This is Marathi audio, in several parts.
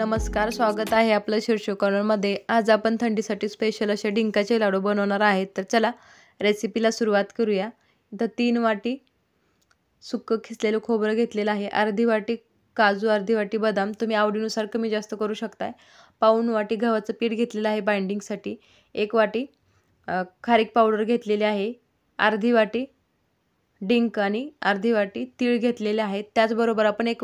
नमस्कार, स्वागत आहे आपलं शीर्ष कॉर्नरमध्ये। आज आपण थंडीसाठी स्पेशल असे डिंकाचे लाडू बनवणार आहेत। तर चला रेसिपीला सुरुवात करूया। इथं 3 वाटी सुक्क खिसलेलं खोबरं घेतलेलं आहे, अर्धी वाटी काजू, अर्धी वाटी बदाम, तुम्ही आवडीनुसार कमी जास्त करू शकताय। पाऊण वाटी गव्हाचं पीठ घेतलेलं आहे बाइंडिंगसाठी, 1 वाटी खारीक पावडर घेतलेली आहे, अर्धी वाटी डिंक आणि अर्धी वाटी तीळ घेतलेले आहेत। त्याचबरोबर आपण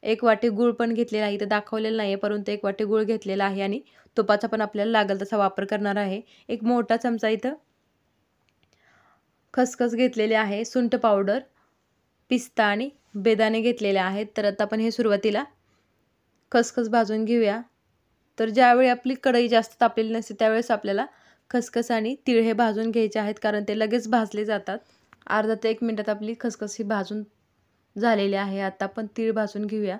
एक वाटी गूळ पण घेतलेला आहे। इथे दाखवलेलं नाही आहे, परंतु 1 वाटी गूळ घेतलेला आहे आणि तुपाचा पण आपल्याला लागेल तसा वापर करणार आहे। एक मोठा चमचा इथं खसखस घेतलेले आहे, सुंठ पावडर, पिस्ता आणि बेदाणे घेतलेले आहेत। तर आता आपण हे सुरुवातीला खसखस भाजून घेऊया। तर ज्यावेळी आपली कढई जास्त तापलेली नसते त्यावेळेस आपल्याला खसखस आणि तीळ हे भाजून घ्यायचे आहेत, कारण ते लगेच भाजले जातात। अर्धा ते 1 मिनिटात आपली खसखस ही भाजून झालेली आहे। आता आपण तीळ भाजून घेऊया।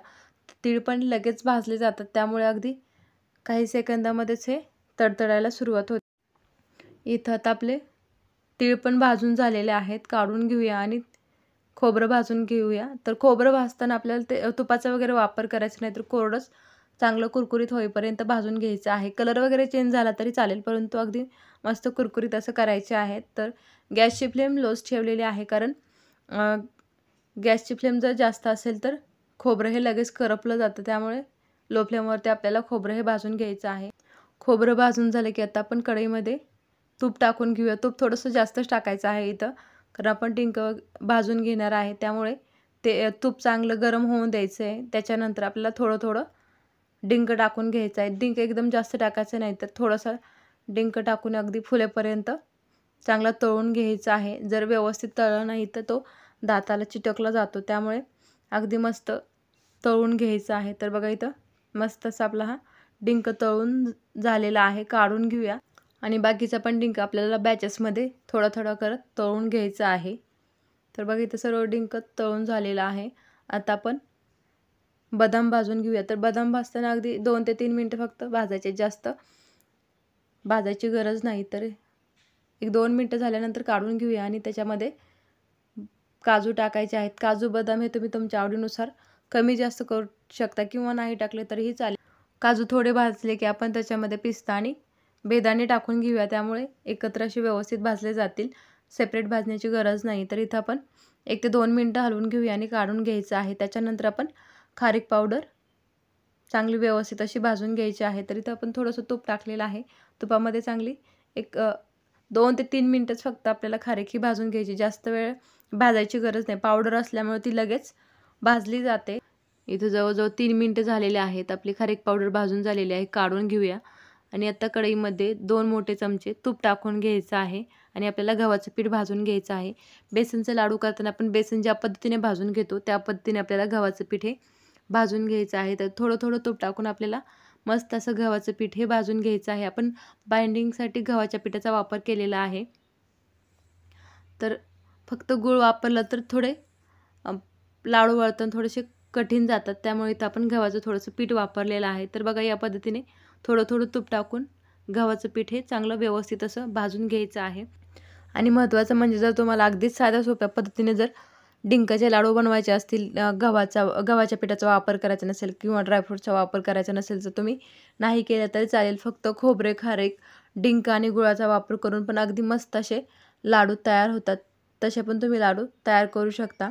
तीळ पण लगेच भाजले जातात, त्यामुळे अगदी काही सेकंदामध्येच हे तडतडायला सुरुवात होते। इथं आता आपले तीळ पण भाजून झालेले आहेत, काढून घेऊया आणि खोबरं भाजून घेऊया। तर खोबरं भाजताना आपल्याला ते तुपाचा वगैरे वापर करायचा नाही, तर कोरडंच चांगलं कुरकुरीत होईपर्यंत भाजून घ्यायचं आहे। कलर वगैरे चेंज झाला तरी चालेल, परंतु अगदी मस्त कुरकुरीत असं करायचे आहेत। तर गॅसची फ्लेम लोच ठेवलेली आहे, कारण गॅसची फ्लेम जर जास्त असेल तर खोबरं हे लगेच करपलं जातं, त्यामुळे लो फ्लेमवरती आपल्याला खोबरं हे भाजून घ्यायचं आहे। खोबरं भाजून झालं की आता आपण कढईमध्ये तूप टाकून घेऊया। तूप थोडंसं जास्तच टाकायचं आहे इथं, कारण आपण डिंक भाजून घेणार आहे, त्यामुळे ते तूप चांगलं गरम होऊन द्यायचं आहे। त्याच्यानंतर आपल्याला थोडं थोडं डिंक टाकून घ्यायचं आहे। डिंक एकदम जास्त टाकायचं नाही, तर थोडंसं डिंक टाकून अगदी फुलेपर्यंत चांगला तळून घ्यायचा आहे। जर व्यवस्थित तळलं नाही तर तो दाताला चिटकला जातो, त्यामुळे अगदी मस्त तळून घ्यायचं आहे। तर बघा इथं मस्त असा आपला हा डिंक तळून झालेला आहे, काढून घेऊया आणि बाकीचा पण डिंक आपल्याला बॅचेसमध्ये थोडा थोडा करत तळून घ्यायचा आहे। तर बघा इथं सर्व डिंक तळून झालेला आहे। आता आपण बदाम भाजून घेऊया। तर बदाम भाजताना अगदी 2 ते 3 मिनिटं फक्त भाजायचे, जास्त भाजायची गरज नाही। तर 1-2 मिनिटं झाल्यानंतर काढून घेऊया आणि त्याच्यामध्ये काजू टाकायचे आहेत। काजू बदाम हे तुम्ही तुमच्या आवडीनुसार कमी जास्त करू शकता किंवा नाही टाकले तरीही चालेल। काजू थोडे भाजले की आपण त्याच्यामध्ये पिस्ता आणि बेदाणे टाकून घेऊया, त्यामुळे एकत्र असे व्यवस्थित भाजले जातील, सेपरेट भाजण्याची गरज नाही। तर इथं आपण 1 ते 2 मिनिटं हलवून घेऊया आणि काढून घ्यायचं आहे। त्याच्यानंतर आपण खारीक पावडर चांगली व्यवस्थित अशी भाजून घ्यायची आहे। तर इथं आपण थोडंसं तूप टाकलेलं आहे, तुपामध्ये चांगली 2 ते 3 मिनिटच फक्त आपल्याला खारीक ही भाजून घ्यायची, जास्त वेळ भाजायची गरज नाही। पावडर असल्यामुळे ती लगेच भाजली जाते। इथं जवळजवळ 3 मिनिटं झालेले आहेत, आपली खारीक पावडर भाजून झालेली आहे, काढून घेऊया आणि आता कढईमध्ये 2 मोठे चमचे तूप टाकून घ्यायचं आहे आणि आपल्याला गव्हाचं पीठ भाजून घ्यायचं आहे। बेसनचं लाडू करताना आपण बेसन ज्या पद्धतीने भाजून घेतो त्या पद्धतीने आपल्याला गव्हाचं पीठ हे भाजून घ्यायचं आहे। तर थोडं थोडं तूप टाकून आपल्याला मस्त असं गव्हाचं पीठ हे भाजून घ्यायचं आहे। आपण बाइंडिंगसाठी गव्हाच्या पिठाचा वापर केलेला आहे, तर फक्त गूळ वापरलं तर थोडे लाडू वळताना थोडेसे कठीण जातात, त्यामुळे इथं आपण गव्हाचं थोडंसं पीठ वापरलेलं आहे। तर बघा या पद्धतीने थोडं थोडं तूप टाकून गव्हाचं पीठ हे चांगलं व्यवस्थित असं भाजून घ्यायचं आहे। आणि महत्त्वाचं म्हणजे जर तुम्हाला अगदीच साध्या सोप्या पद्धतीने जर डिंकाचे लाडू बनवायचे असतील, गव्हाच्या पिठाचा वापर करायचा नसेल किंवा ड्रायफ्रूटचा वापर करायचा नसेल, तर तुम्ही नाही केलं तरी चालेल। फक्त खोबरे, खारीक, डिंक आणि गुळाचा वापर करून पण अगदी मस्त असे लाडू तयार होतात, तसे पण तुम्ही लाडू तयार करू शकता।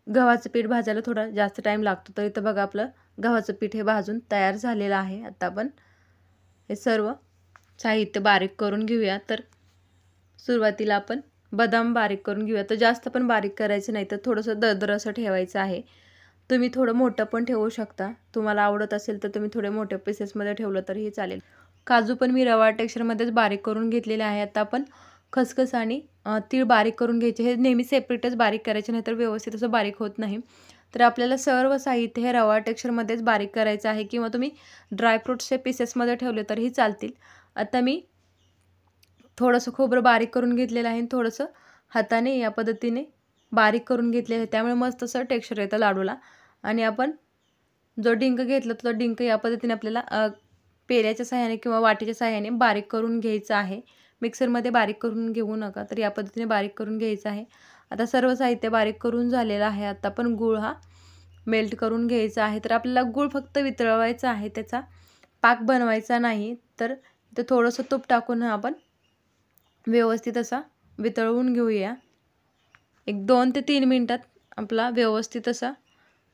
गव्हाचं पीठ भाजायला थोडा जास्त टाईम लागतो, तर इथं बघा आपलं गव्हाचं पीठ हे भाजून तयार झालेलं आहे। आता आपण हे सर्व साहित्य बारीक करून घेऊया। तर सुरुवातीला आपण बदाम बारीक करून घेऊया। तर जास्त पण बारीक करायचं नाही, तर थोडंसं दरदर असं ठेवायचं आहे। तुम्ही थोडं मोठं पण ठेवू शकता, तुम्हाला आवडत असेल तर तुम्ही थोडे मोठ्या पीसेसमध्ये ठेवलं तरीही चालेल। काजू पण मी रवा टेक्स्चरमध्येच बारीक करून घेतलेले आहे। आता आपण खसखस आणि तीळ बारीक करून घ्यायचे, हे नेहमी सेपरेटच बारीक करायचे, नाही तर व्यवस्थित असं बारीक होत नाही। तर आपल्याला सर्व साहित्य हे रवा टेक्स्चरमध्येच बारीक करायचं आहे, किंवा तुम्ही ड्रायफ्रूट्सचे पीसेसमध्ये ठेवले तरीही चालतील। आता मी थोडंसं खोबरं बारीक करून घेतलेलं आहे आणि थोडंसं हाताने या पद्धतीने बारीक करून घेतलेलं आहे, त्यामुळे मस्त असं टेक्स्चर येतं लाडूला। आणि आपण जो डिंक घेतला तो डिंक या पद्धतीने आपल्याला पेल्याच्या सहाय्याने किंवा वाटीच्या सहाय्याने बारीक करून घ्यायचं आहे। मिक्सरमध्ये बारीक करून घेऊ नका, तर या पद्धतीने बारीक करून घ्यायचं आहे। आता सर्व साहित्य बारीक करून झालेलं आहे। आता आपण गूळ हा मेल्ट करून घ्यायचा आहे. तर आपल्याला गूळ फक्त वितळवायचा आहे, त्याचा पाक बनवायचा नाही. तर इथं थोडंसं तूप टाकून आपण व्यवस्थित असा वितळवून घेऊया. एक 2 ते 3 मिनिटात आपला व्यवस्थित असा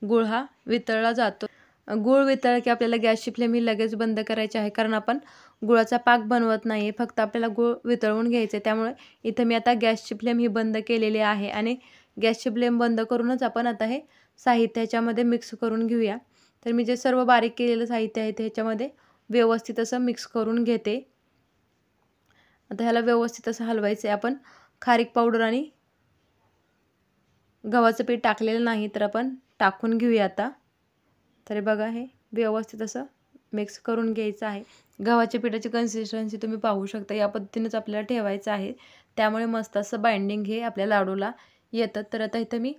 गूळ हा वितळला जातो. गूळ वितळला की आपल्याला गॅसची फ्लेम ही लगेच बंद करायची आहे, कारण आपण गुळाचा पाक बनवत नाही आहे, फक्त आपल्याला गूळ वितळवून घ्यायचं आहे. त्यामुळे इथं मी आता गॅसची फ्लेम ही बंद केलेली आहे आणि गॅसची फ्लेम बंद करूनच आपण आता हे साहित्य ह्याच्यामध्ये मिक्स करून घेऊया. तर मी जे सर्व बारीक केलेलं साहित्य आहे ते ह्याच्यामध्ये व्यवस्थित असं मिक्स करून घेते. आता ह्याला व्यवस्थित असं हलवायचं आहे. आपण खारीक पावडर आणि गव्हाचं पीठ टाकलेलं नाही, तर आपण टाकून घेऊया आता. तर बघा हे व्यवस्थित असं मिक्स करून घ्यायचं आहे. गव्हाच्या पिठाची कन्सिस्टन्सी तुम्ही पाहू शकता, या पद्धतीनेच आपल्याला ठेवायचं आहे. त्यामुळे मस्त असं बाइंडिंग हे आपल्या लाडूला येतं. तर आता इथं मी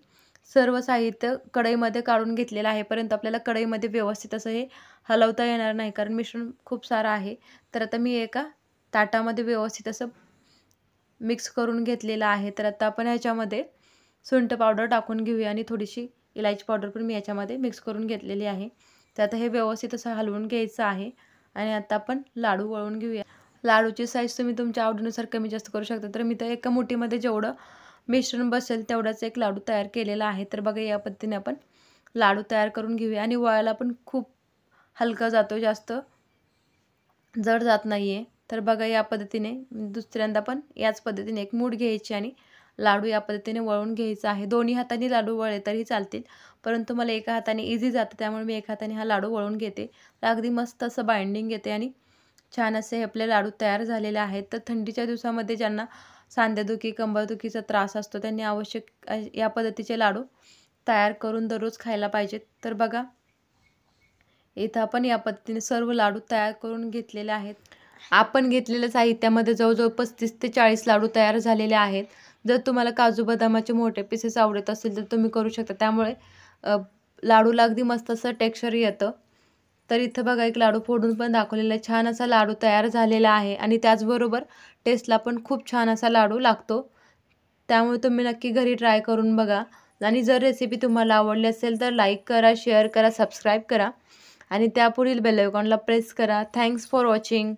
सर्व साहित्य कढईमध्ये काढून घेतलेलं आहे, परंतु आपल्याला कढईमध्ये व्यवस्थित असं हे हलवता येणार नाही, कारण मिश्रण खूप सारं आहे. तर आता मी एका ताटामध्ये व्यवस्थित असं मिक्स करून घेतलेलं आहे. तर आता आपण ह्याच्यामध्ये सुंठ पावडर टाकून घेऊया आणि थोडीशी इलायची पावडर पण मी याच्यामध्ये मिक्स करून घेतलेली आहे. तर आता हे व्यवस्थित असं हलवून घ्यायचं आहे आणि आता आपण लाडू वळून घेऊया. लाडूची साईज तुम्ही तुमच्या आवडीनुसार कमी जास्त करू शकता. तर मी तर एका मुठीमध्ये जेवढं मिश्रण बसेल तेवढाच एक लाडू तयार केलेला आहे. तर बघा या पद्धतीने आपण लाडू तयार करून घेऊया आणि वळायला पण खूप हलका जातो, जास्त जड जात नाही आहे. तर बघा या पद्धतीने दुसऱ्यांदा पण याच पद्धतीने एक मूठ घ्यायची आणि लाडू या पद्धतीने वळून घ्यायचा आहे. दोन्ही हातांनी लाडू वळले तरी चालतील, परंतु मला एका हाताने इझी जातं, त्यामुळे मी एका हाताने हा लाडू वळून घेते. तर अगदी मस्त असं बाइंडिंग येते आणि छान असे आपले लाडू तयार झालेले आहेत. तर थंडीच्या दिवसामध्ये ज्यांना सांधेदुखी, कंबरदुखीचा त्रास असतो त्यांनी आवश्यक या पद्धतीचे लाडू तयार करून दररोज खायला पाहिजेत. तर बघा इथं आपण या पद्धतीने सर्व लाडू तयार करून घेतलेले आहेत. आपण घेतलेल्या साहित्यामध्ये जवळजवळ 35 ते 40 लाडू तयार झालेले आहेत. जर तुम्हाला काजू बदामाचे मोठे पीसेस आवडत असतील तर तुम्ही करू शकता, त्यामुळे लाडूला अगदी मस्त असं टेक्स्चर येतं. तर इथं बघा एक लाडू फोडून पण दाखवलेला आहे. छान असा लाडू तयार झालेला आहे आणि त्याचबरोबर टेस्टला पण खूप छान असा लाडू लागतो. त्यामुळे तुम्ही नक्की घरी ट्राय करून बघा आणि जर रेसिपी तुम्हाला आवडली असेल तर लाईक करा, शेअर करा, सबस्क्राईब करा आणि त्यापुढील बेल आयकॉनला प्रेस करा. Thanks for watching.